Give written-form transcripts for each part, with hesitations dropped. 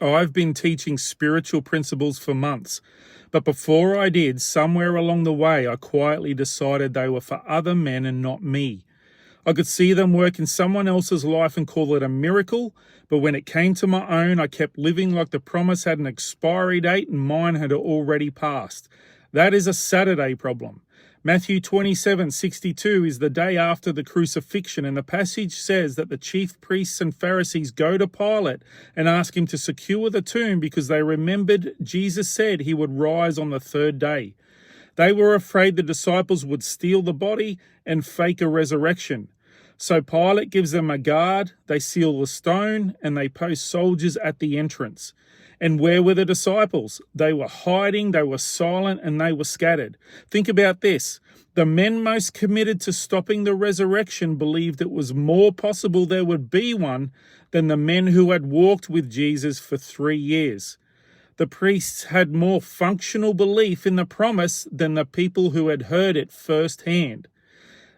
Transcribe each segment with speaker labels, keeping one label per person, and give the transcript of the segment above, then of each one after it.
Speaker 1: I've been teaching spiritual principles for months, but before I did, somewhere along the way, I quietly decided they were for other men and not me. I could see them work in someone else's life and call it a miracle, but when it came to my own, I kept living like the promise had an expiry date and mine had already passed. That is a Saturday problem. Matthew 27:62 is the day after the crucifixion, and the passage says that the chief priests and Pharisees go to Pilate and ask him to secure the tomb because they remembered Jesus said he would rise on the third day. They were afraid the disciples would steal the body and fake a resurrection. So Pilate gives them a guard, they seal the stone, and they post soldiers at the entrance. And where were the disciples? They were hiding, they were silent, and they were scattered. Think about this. The men most committed to stopping the resurrection believed it was more possible there would be one than the men who had walked with Jesus for 3 years. The priests had more functional belief in the promise than the people who had heard it firsthand.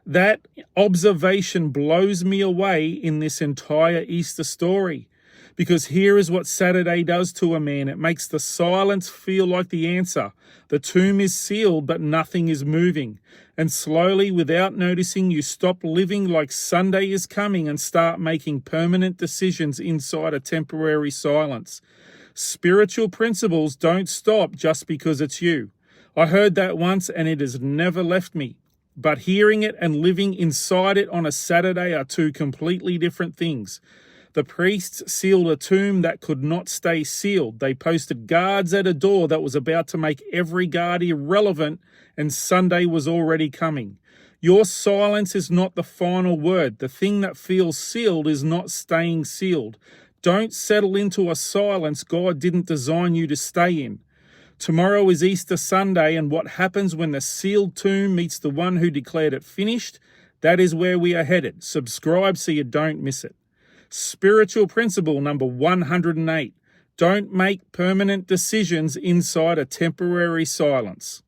Speaker 1: That observation blows me away in this entire Easter story. Because here is what Saturday does to a man. It makes the silence feel like the answer. The tomb is sealed, but nothing is moving. And slowly, without noticing, you stop living like Sunday is coming and start making permanent decisions inside a temporary silence. Spiritual principles don't stop just because it's you. I heard that once and it has never left me. But hearing it and living inside it on a Saturday are two completely different things. The priests sealed a tomb that could not stay sealed. They posted guards at a door that was about to make every guard irrelevant, and Sunday was already coming. Your silence is not the final word. The thing that feels sealed is not staying sealed. Don't settle into a silence God didn't design you to stay in. Tomorrow is Easter Sunday, and what happens when the sealed tomb meets the one who declared it finished? That is where we are headed. Subscribe so you don't miss it. Spiritual principle number 108. Don't make permanent decisions inside a temporary silence.